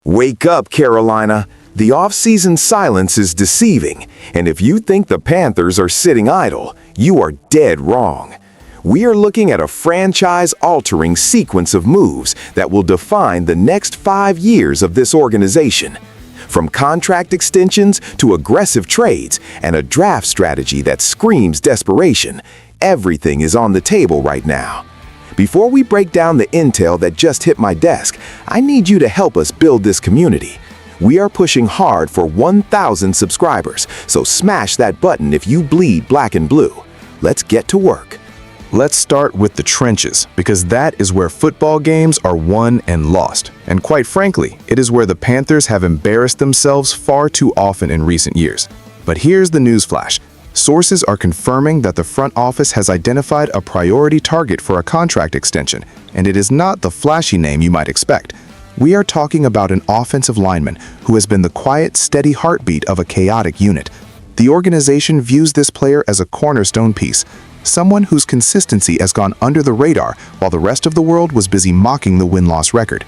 Wake up, Carolina. The offseason silence is deceiving, and if you think the Panthers are sitting idle, you are dead wrong. We are looking at a franchise-altering sequence of moves that will define the next 5 years of this organization. From contract extensions to aggressive trades and a draft strategy that screams desperation, everything is on the table right now. Before we break down the intel that just hit my desk, I need you to help us build this community. We are pushing hard for 1,000 subscribers, so smash that button if you bleed black and blue. Let's get to work. Let's start with the trenches, because that is where football games are won and lost. And quite frankly, it is where the Panthers have embarrassed themselves far too often in recent years. But here's the newsflash. Sources are confirming that the front office has identified a priority target for a contract extension, and it is not the flashy name you might expect. We are talking about an offensive lineman who has been the quiet, steady heartbeat of a chaotic unit. The organization views this player as a cornerstone piece, someone whose consistency has gone under the radar while the rest of the world was busy mocking the win-loss record.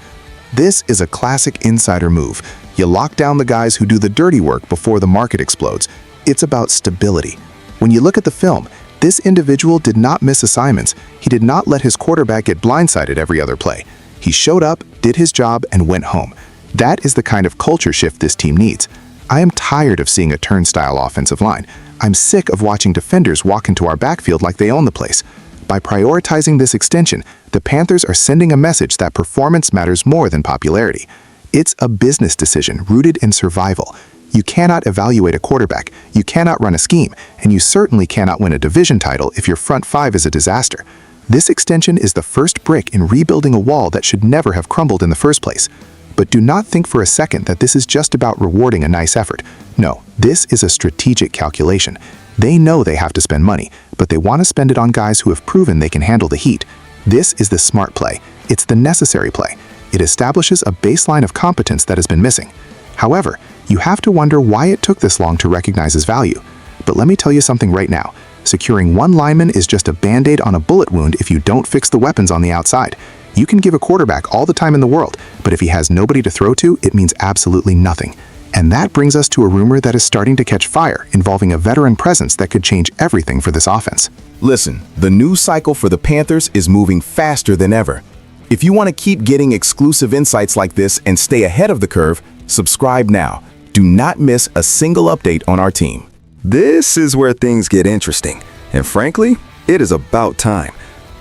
This is a classic insider move. You lock down the guys who do the dirty work before the market explodes. It's about stability. When you look at the film, this individual did not miss assignments. He did not let his quarterback get blindsided every other play. He showed up, did his job, and went home. That is the kind of culture shift this team needs. I am tired of seeing a turnstile offensive line. I'm sick of watching defenders walk into our backfield like they own the place. By prioritizing this extension, the Panthers are sending a message that performance matters more than popularity. It's a business decision rooted in survival. You cannot evaluate a quarterback, you cannot run a scheme, and you certainly cannot win a division title if your front five is a disaster. This extension is the first brick in rebuilding a wall that should never have crumbled in the first place. But do not think for a second that this is just about rewarding a nice effort. No, this is a strategic calculation. They know they have to spend money, but they want to spend it on guys who have proven they can handle the heat. This is the smart play. It's the necessary play. It establishes a baseline of competence that has been missing. However, you have to wonder why it took this long to recognize his value. But let me tell you something right now. Securing one lineman is just a band-aid on a bullet wound if you don't fix the weapons on the outside. You can give a quarterback all the time in the world, but if he has nobody to throw to, it means absolutely nothing. And that brings us to a rumor that is starting to catch fire, involving a veteran presence that could change everything for this offense. Listen, the news cycle for the Panthers is moving faster than ever. If you want to keep getting exclusive insights like this and stay ahead of the curve, subscribe now. Do not miss a single update on our team. This is where things get interesting, and frankly, it is about time.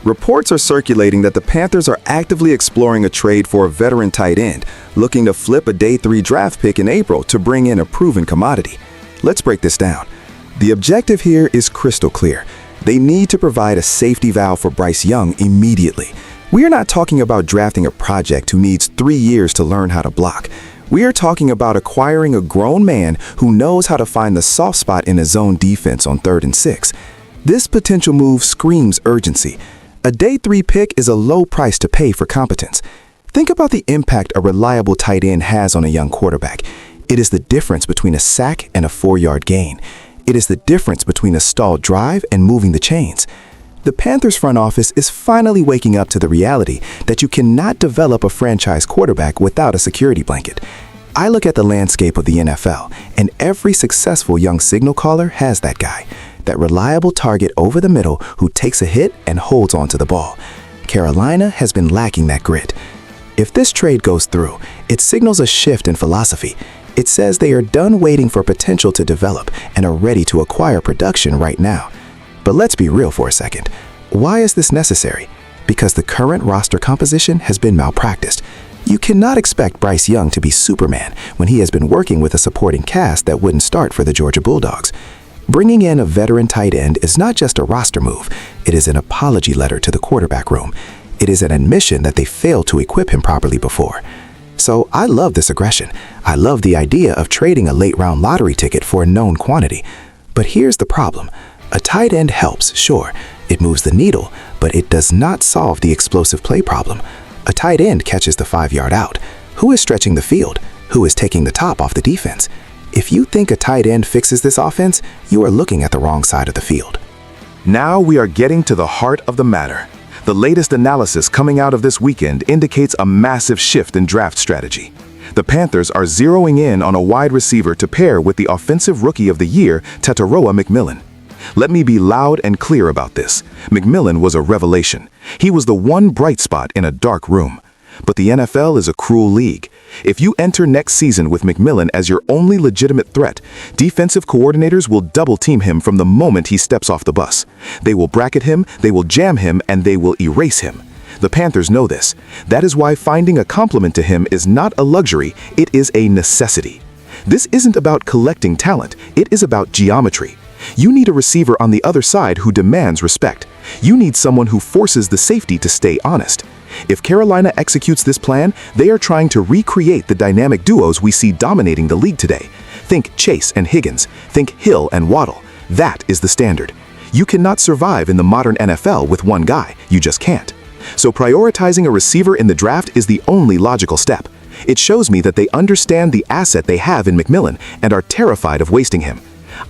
Reports are circulating that the Panthers are actively exploring a trade for a veteran tight end, looking to flip a day 3 draft pick in April to bring in a proven commodity. Let's break this down. The objective here is crystal clear. They need to provide a safety valve for Bryce Young immediately. We are not talking about drafting a project who needs 3 years to learn how to block. We are talking about acquiring a grown man who knows how to find the soft spot in a zone defense on 3rd and 6. This potential move screams urgency. A day 3 pick is a low price to pay for competence. Think about the impact a reliable tight end has on a young quarterback. It is the difference between a sack and a 4-yard gain. It is the difference between a stalled drive and moving the chains. The Panthers front office is finally waking up to the reality that you cannot develop a franchise quarterback without a security blanket. I look at the landscape of the NFL, and every successful young signal caller has that guy, that reliable target over the middle who takes a hit and holds onto the ball. Carolina has been lacking that grit. If this trade goes through, it signals a shift in philosophy. It says they are done waiting for potential to develop and are ready to acquire production right now. But let's be real for a second. Why is this necessary? Because the current roster composition has been malpracticed. You cannot expect Bryce Young to be Superman when he has been working with a supporting cast that wouldn't start for the Georgia Bulldogs. Bringing in a veteran tight end is not just a roster move. It is an apology letter to the quarterback room. It is an admission that they failed to equip him properly before. So I love this aggression. I love the idea of trading a late-round lottery ticket for a known quantity. But here's the problem. A tight end helps, sure. It moves the needle, but it does not solve the explosive play problem. A tight end catches the 5-yard out. Who is stretching the field? Who is taking the top off the defense? If you think a tight end fixes this offense, you are looking at the wrong side of the field. Now we are getting to the heart of the matter. The latest analysis coming out of this weekend indicates a massive shift in draft strategy. The Panthers are zeroing in on a wide receiver to pair with the Offensive Rookie of the Year, Tetairoa McMillan. Let me be loud and clear about this. McMillan was a revelation. He was the one bright spot in a dark room. But the NFL is a cruel league. If you enter next season with McMillan as your only legitimate threat, defensive coordinators will double-team him from the moment he steps off the bus. They will bracket him, they will jam him, and they will erase him. The Panthers know this. That is why finding a complement to him is not a luxury, it is a necessity. This isn't about collecting talent, it is about geometry. You need a receiver on the other side who demands respect. You need someone who forces the safety to stay honest. If Carolina executes this plan, they are trying to recreate the dynamic duos we see dominating the league today. Think Chase and Higgins. Think Hill and Waddle. That is the standard. You cannot survive in the modern NFL with one guy. You just can't. So prioritizing a receiver in the draft is the only logical step. It shows me that they understand the asset they have in McMillan and are terrified of wasting him.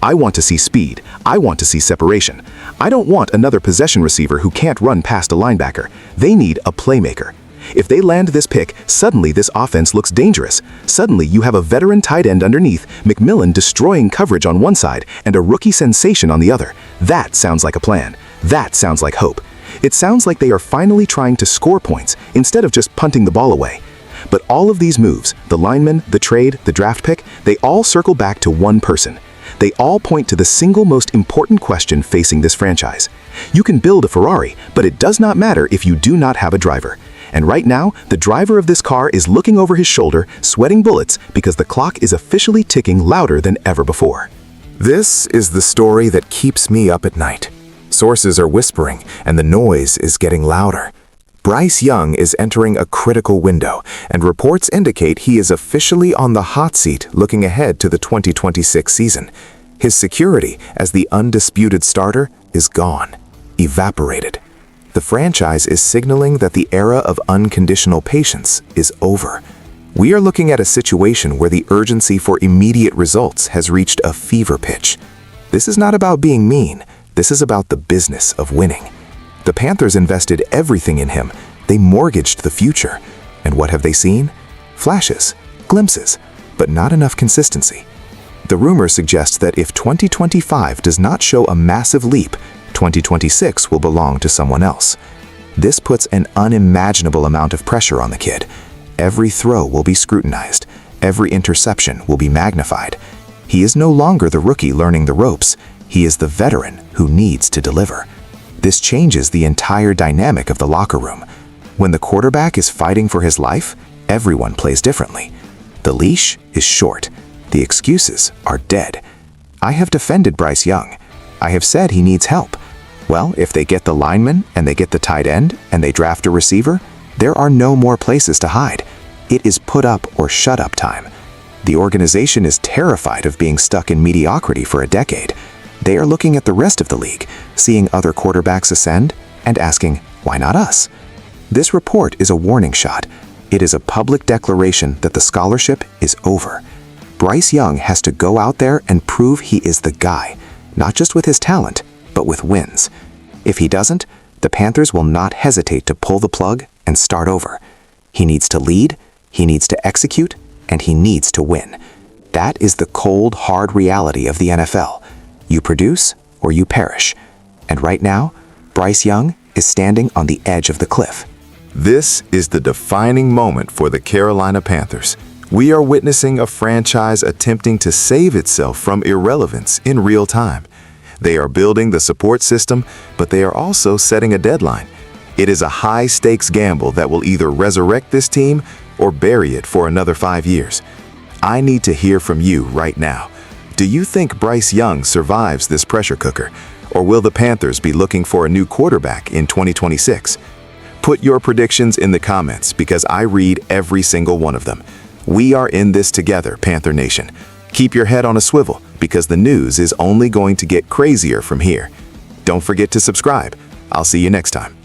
I want to see speed. I want to see separation. I don't want another possession receiver who can't run past a linebacker. They need a playmaker. If they land this pick, suddenly this offense looks dangerous. Suddenly you have a veteran tight end underneath, McMillan destroying coverage on one side, and a rookie sensation on the other. That sounds like a plan. That sounds like hope. It sounds like they are finally trying to score points instead of just punting the ball away. But all of these moves, the lineman, the trade, the draft pick, they all circle back to one person. They all point to the single most important question facing this franchise. You can build a Ferrari, but it does not matter if you do not have a driver. And right now, the driver of this car is looking over his shoulder, sweating bullets because the clock is officially ticking louder than ever before. This is the story that keeps me up at night. Sources are whispering, and the noise is getting louder. Bryce Young is entering a critical window, and reports indicate he is officially on the hot seat looking ahead to the 2026 season. His security as the undisputed starter is gone, evaporated. The franchise is signaling that the era of unconditional patience is over. We are looking at a situation where the urgency for immediate results has reached a fever pitch. This is not about being mean. This is about the business of winning. The Panthers invested everything in him. They mortgaged the future. And what have they seen? Flashes, glimpses, but not enough consistency. The rumor suggests that if 2025 does not show a massive leap, 2026 will belong to someone else. This puts an unimaginable amount of pressure on the kid. Every throw will be scrutinized. Every interception will be magnified. He is no longer the rookie learning the ropes. He is the veteran who needs to deliver. This changes the entire dynamic of the locker room. When the quarterback is fighting for his life, everyone plays differently. The leash is short. The excuses are dead. I have defended Bryce Young. I have said he needs help. Well, if they get the lineman and they get the tight end and they draft a receiver, there are no more places to hide. It is put up or shut up time. The organization is terrified of being stuck in mediocrity for a decade. They are looking at the rest of the league, seeing other quarterbacks ascend, and asking, why not us? This report is a warning shot. It is a public declaration that the scholarship is over. Bryce Young has to go out there and prove he is the guy, not just with his talent, but with wins. If he doesn't, the Panthers will not hesitate to pull the plug and start over. He needs to lead, he needs to execute, and he needs to win. That is the cold, hard reality of the NFL. You produce or you perish. And right now, Bryce Young is standing on the edge of the cliff. This is the defining moment for the Carolina Panthers. We are witnessing a franchise attempting to save itself from irrelevance in real time. They are building the support system, but they are also setting a deadline. It is a high-stakes gamble that will either resurrect this team or bury it for another 5 years. I need to hear from you right now. Do you think Bryce Young survives this pressure cooker? Or will the Panthers be looking for a new quarterback in 2026? Put your predictions in the comments because I read every single one of them. We are in this together, Panther Nation. Keep your head on a swivel because the news is only going to get crazier from here. Don't forget to subscribe. I'll see you next time.